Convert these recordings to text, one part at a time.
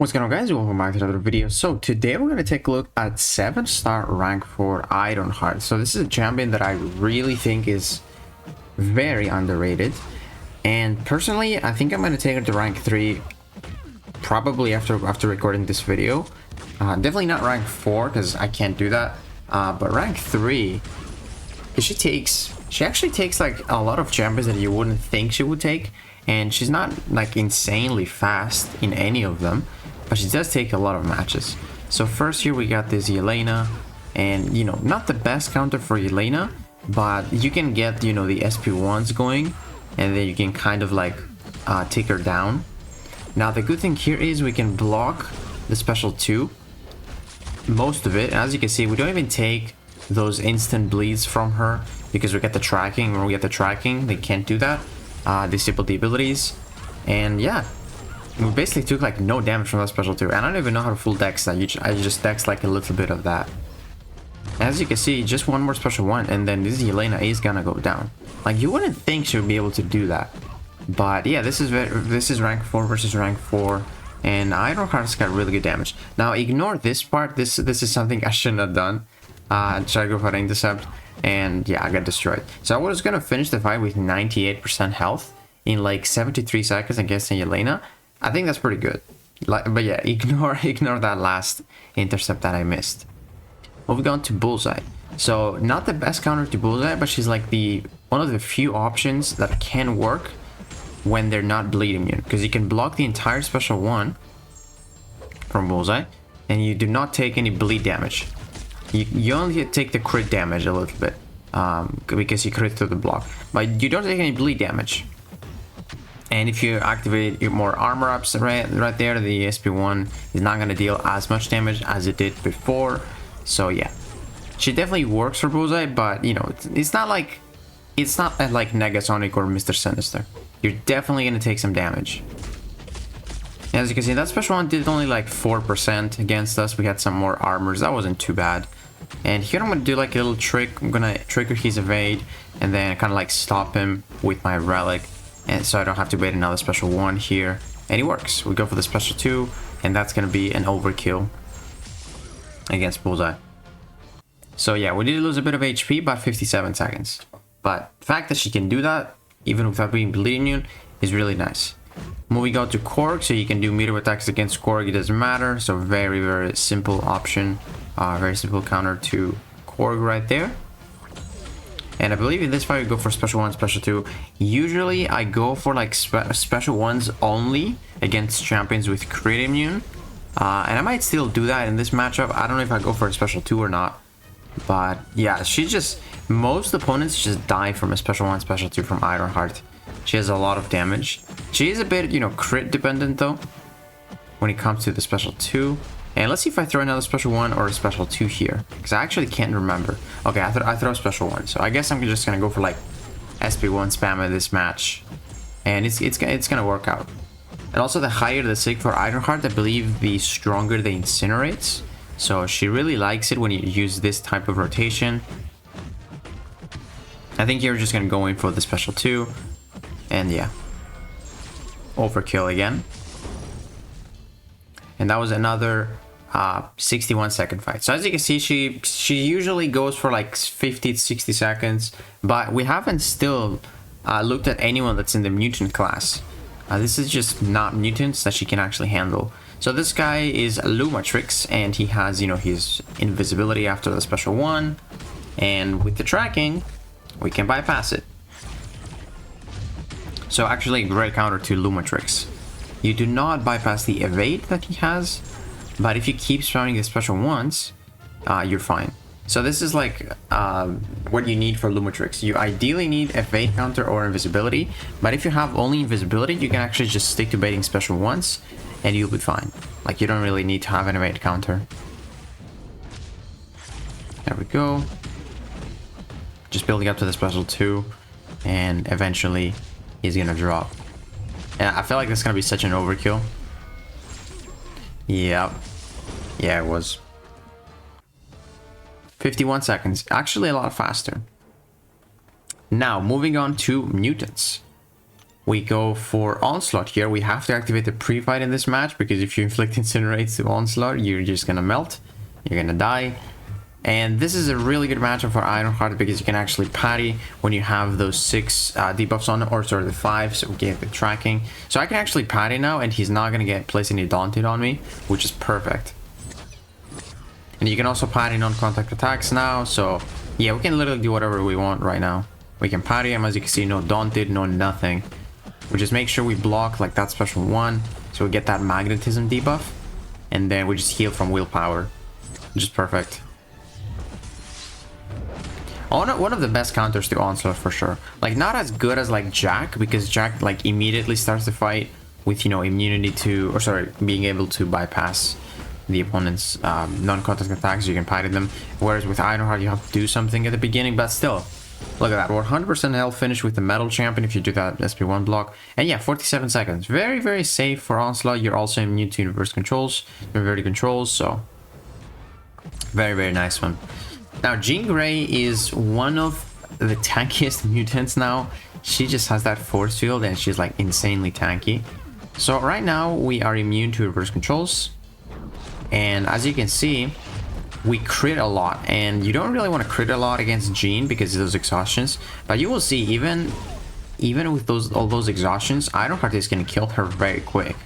What's going on, guys? Welcome back to another video. So today we're going to take a look at 7-star rank for Ironheart. So this is a champion that I really think is very underrated, and personally I think I'm going to take her to rank 3 probably after recording this video. Definitely not rank 4 because I can't do that, but rank 3, because she actually takes like a lot of champions that you wouldn't think she would take, and she's not like insanely fast in any of them, but she does take a lot of matches. So first here we got this Elena, and you know, not the best counter for Elena, but you can get, you know, the SP1s going, and then you can kind of like take her down. Now the good thing here is we can block the special 2, most of it, and as you can see we don't even take those instant bleeds from her because we get the tracking. When we get the tracking, they can't do that. Disable the abilities, and yeah, we basically took like no damage from that special 2, and I don't even know how to full dex that. I just dex like a little bit of that. As you can see, just one more special 1 and then this Elena is gonna go down. Like, you wouldn't think she would be able to do that, but yeah, this is rank 4 versus rank 4, and Ironheart's got really good damage. Now ignore this part. This is something I shouldn't have done. Try to go for an intercept, and yeah, I got destroyed. So I was gonna finish the fight with 98% health in like 73 seconds against Elena. I think that's pretty good. But yeah, ignore that last intercept that I missed. Moving on to Bullseye. So not the best counter to Bullseye, but she's like one of the few options that can work when they're not bleed immune, because you can block the entire special 1 from Bullseye and you do not take any bleed damage. You only take the crit damage a little bit, because you crit through the block, but you don't take any bleed damage. And if you activate your more armor ups right there, the SP1 is not going to deal as much damage as it did before. So yeah, she definitely works for Bullseye, but you know, it's not like Negasonic or Mr. Sinister. You're definitely going to take some damage. As you can see, that special 1 did only like 4% against us. We had some more armors. That wasn't too bad. And here I'm going to do like a little trick. I'm going to trigger his evade and then kind of like stop him with my relic. And so I don't have to bait another special 1 here. And it works. We go for the special 2, and that's going to be an overkill against Bullseye. So yeah, we did lose a bit of HP, about 57 seconds. But the fact that she can do that, even without being bleed immune, is really nice. Moving on to Corg, so you can do meter attacks against Corg, it doesn't matter. So very, very simple option. Very simple counter to Corg right there. And I believe in this fight we go for special 1, special 2. Usually I go for like special 1s only against champions with crit immune. And I might still do that in this matchup. I don't know if I go for a special 2 or not. But yeah, most opponents just die from a special 1, special 2 from Ironheart. She has a lot of damage. She is a bit, you know, crit dependent though, when it comes to the special 2. And let's see if I throw another special 1 or a special 2 here, because I actually can't remember. Okay, I throw a special 1, so I guess I'm just gonna go for like SP1 spam in this match, and it's gonna work out. And also, the higher the sig for Ironheart, I believe the stronger the incinerates. So she really likes it when you use this type of rotation. I think you're just gonna go in for the special 2, and yeah, overkill again. And that was another 61-second fight. So as you can see, she usually goes for like 50 to 60 seconds, but we haven't still looked at anyone that's in the mutant class. This is just not mutants that she can actually handle. So this guy is Lumatrix, and he has, you know, his invisibility after the special 1, and with the tracking we can bypass it. So actually a great counter to Lumatrix. You do not bypass the evade that he has, but if you keep spamming the special 1s, you're fine. So this is like what you need for Lumatrix. You ideally need evade counter or invisibility, but if you have only invisibility, you can actually just stick to baiting special 1s and you'll be fine. Like, you don't really need to have an evade counter. There we go. Just building up to the special 2, and eventually he's gonna drop. And I feel like this is gonna be such an overkill. Yep. Yeah, it was. 51 seconds. Actually a lot faster. Now, moving on to mutants. we go for Onslaught here. We have to activate the pre-fight in this match, because if you inflict Incinerates to Onslaught, you're just gonna melt. You're gonna die. And this is a really good matchup for Ironheart, because you can actually parry when you have those 6 debuffs on, or sorry, the 5, so we get the tracking. So I can actually parry now, and he's not gonna get place any Daunted on me, which is perfect. And you can also parry non-contact attacks now, so yeah, we can literally do whatever we want right now. We can parry him, as you can see, no Daunted, no nothing. We just make sure we block like that special 1, so we get that magnetism debuff, and then we just heal from willpower, which is perfect. One of the best counters to Onslaught for sure. Like, not as good as like Jack, because Jack like immediately starts the fight with, you know, immunity to, or sorry, being able to bypass the opponent's non-contact attacks. You can parry them, whereas with Ironheart you have to do something at the beginning. But still, look at that, 100% health finish with the metal champion if you do that SP1 block. And yeah, 47 seconds, very, very safe for Onslaught. You're also immune to reverse controls, reverted controls, so very, very nice one. Now, Jean Grey is one of the tankiest mutants now. She just has that force field, and she's like insanely tanky. So right now we are immune to reverse controls, and as you can see, we crit a lot. And you don't really want to crit a lot against Jean because of those exhaustions, but you will see even with all those exhaustions, Ironheart is going to kill her very quick,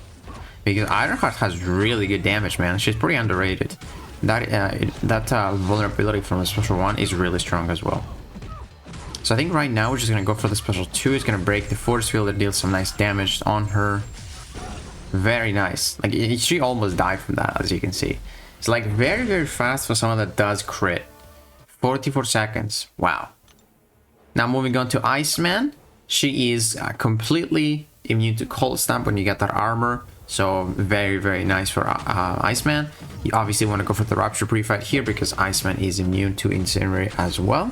because Ironheart has really good damage, man. She's pretty underrated. That vulnerability from the special 1 is really strong as well. So I think right now we're just gonna go for the special 2. It's gonna break the force field that deals some nice damage on her. Very nice. Like, she almost died from that, as you can see. It's like very, very fast for someone that does crit. 44 seconds. Wow. Now moving on to Iceman. She is completely immune to cold stamp when you get that armor. So very, very nice for Iceman. You obviously want to go for the Rapture pre-fight here, because Iceman is immune to Incinerate as well.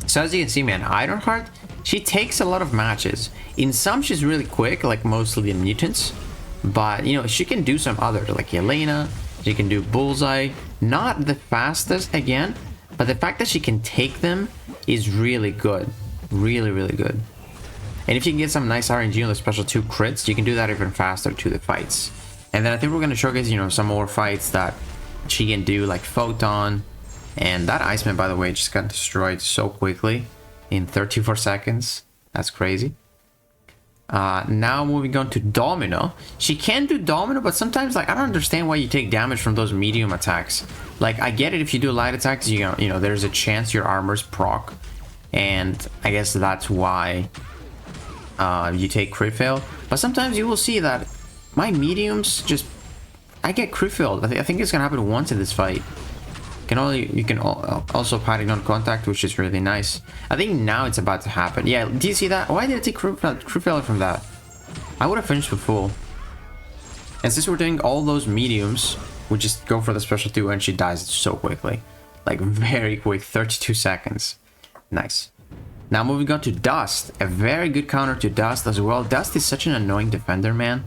So as you can see, man, Ironheart, she takes a lot of matches. In some, she's really quick, like mostly the mutants. But, you know, she can do some other, like Elena. She can do Bullseye. Not the fastest, again. But the fact that she can take them is really good. Really, really good. And if you can get some nice RNG on the special 2 crits, you can do that even faster to the fights. And then I think we're going to showcase, you know, some more fights that she can do, like Photon. And that Iceman, by the way, just got destroyed so quickly in 34 seconds. That's crazy. Now moving on to Domino. She can do Domino, but sometimes, like, I don't understand why you take damage from those medium attacks. Like, I get it if you do light attacks, you know, there's a chance your armor's proc. And I guess that's why you take crit fail. But sometimes you will see that my mediums just, I get crit failed. I think it's gonna happen once in this fight. You can also parry non-contact, which is really nice. I think now it's about to happen. Yeah, do you see that? Why did I take crit failure from that? I would have finished with full. And since we're doing all those mediums, we just go for the special 2, and she dies so quickly. Like, very quick, 32 seconds. Nice. Now moving on to Dust, a very good counter to Dust as well. Dust is such an annoying defender, man.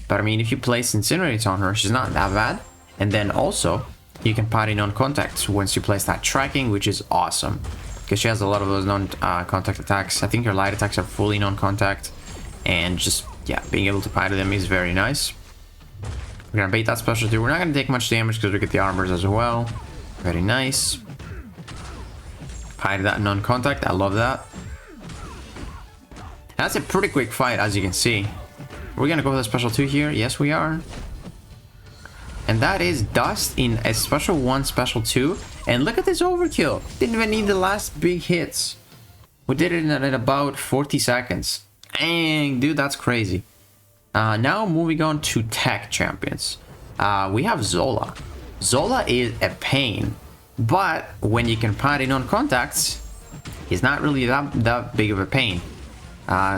But I mean, if you place Incinerates on her, she's not that bad. And then also, you can parry non-contacts once you place that tracking, which is awesome. Because she has a lot of those non-contact attacks. I think her light attacks are fully non-contact. And just, yeah, being able to parry them is very nice. We're gonna bait that special 2. We're not gonna take much damage because we get the armors as well. Very nice. Parry that non-contact, I love that. That's a pretty quick fight, as you can see. We're gonna go with a special 2 here. Yes, we are. And that is Dust in a special 1, special 2. And look at this overkill. Didn't even need the last big hits. We did it in about 40 seconds. Dang, dude, that's crazy. Now moving on to tech champions. We have Zola. Zola is a pain. But when you can parry non-contacts, he's not really that big of a pain.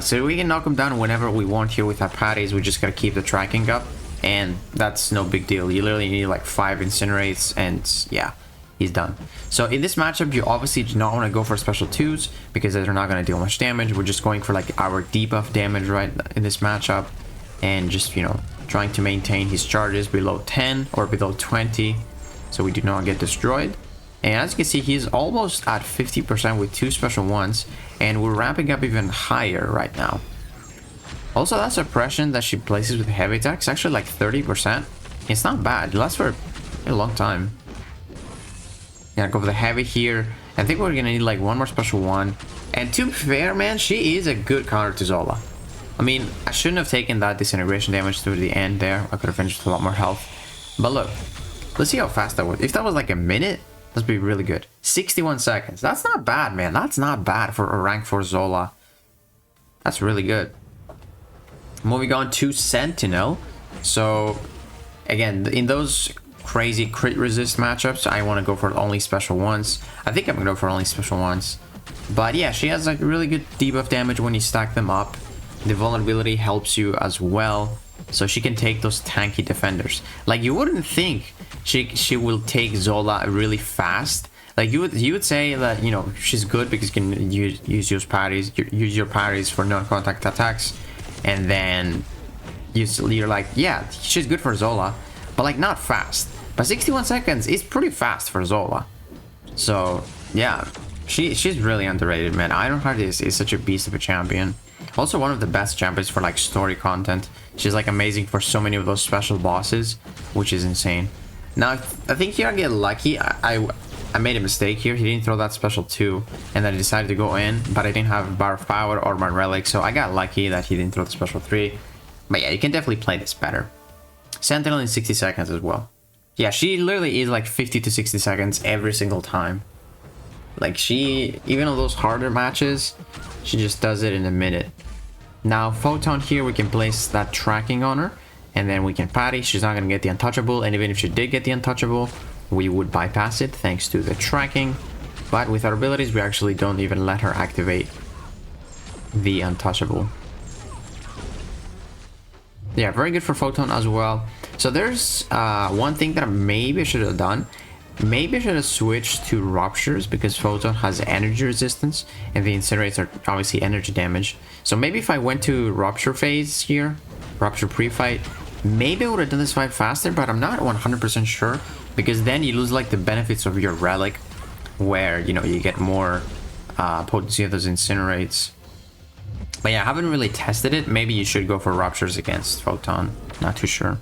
So we can knock him down whenever we want here with our parries. We just gotta keep the tracking up, and that's no big deal. You literally need like 5 incinerates, and yeah, he's done. So in this matchup, you obviously do not want to go for special 2s because they're not going to deal much damage. We're just going for like our debuff damage right in this matchup, and just, you know, trying to maintain his charges below 10 or below 20 so we do not get destroyed. And as you can see, he's almost at 50% with 2 special 1s, and we're ramping up even higher right now. Also, that suppression that she places with heavy attack is actually like 30%. It's not bad. It lasts for a long time. Yeah, go for the heavy here. I think we're gonna need like one more special one. And to be fair, man, she is a good counter to Zola. I mean, I shouldn't have taken that disintegration damage to the end there. I could have finished with a lot more health. But look, let's see how fast that was. If that was like a minute, that'd be really good. 61 seconds. That's not bad, man. That's not bad for a rank 4 Zola. That's really good. Moving on to Sentinel. So, again, in those crazy crit resist matchups, I want to go for only special ones. I think I'm going to go for only special ones. But yeah, she has like really good debuff damage when you stack them up. The vulnerability helps you as well. So she can take those tanky defenders. Like, you wouldn't think she will take Zola really fast. Like, you would say that, you know, she's good because you can use your parries for non-contact attacks. And then you're like, yeah, she's good for Zola, but like not fast. But 61 seconds is pretty fast for Zola. So yeah, she's really underrated, man. Ironheart is such a beast of a champion. Also one of the best champions for like story content. She's like amazing for so many of those special bosses, which is insane. Now I think here I get lucky. I made a mistake here. He didn't throw that special 2, and then I decided to go in, but I didn't have Bar of Power or my Relic, so I got lucky that he didn't throw the special 3. But yeah, you can definitely play this better. Sentinel in 60 seconds as well. Yeah, she literally is like 50 to 60 seconds every single time. Like, she, even on those harder matches, she just does it in a minute. Now, Photon here, we can place that tracking on her, and then we can parry. She's not going to get the untouchable, and even if she did get the untouchable, we would bypass it thanks to the tracking. But with our abilities, we actually don't even let her activate the untouchable. Yeah, very good for Photon as well. So there's one thing that maybe I should have done. Maybe I should have switched to Ruptures because Photon has energy resistance and the Incinerates are obviously energy damage. So maybe if I went to Rupture phase here, Rupture pre-fight, maybe I would have done this fight faster, but I'm not 100% sure because then you lose like the benefits of your Relic where, you know, you get more potency of those Incinerates. But yeah, I haven't really tested it. Maybe you should go for Ruptures against Photon. Not too sure.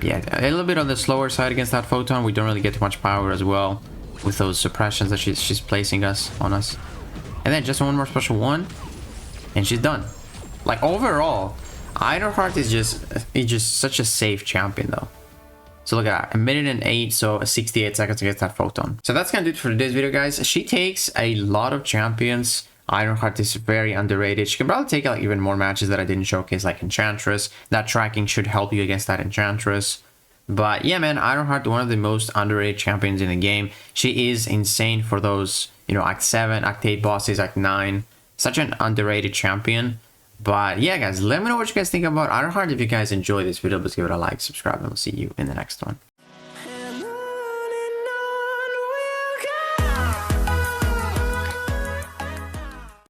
Yeah, a little bit on the slower side against that Photon. We don't really get too much power as well with those suppressions that she's placing on us. And then just one more special one, and she's done. Like, overall, Ironheart is just such a safe champion though. So look at that, 1:08, so 68 seconds against that Photon. So that's gonna do it for today's video, guys. She takes a lot of champions. Ironheart is very underrated. She can probably take like even more matches that I didn't showcase, like Enchantress. That tracking should help you against that Enchantress. But yeah, man, Ironheart, one of the most underrated champions in the game. She is insane for those, you know, Act 7, Act 8 bosses, Act 9. Such an underrated champion. But yeah, guys, let me know what you guys think about Ironheart. If you guys enjoyed this video, please give it a like, subscribe, and we'll see you in the next one.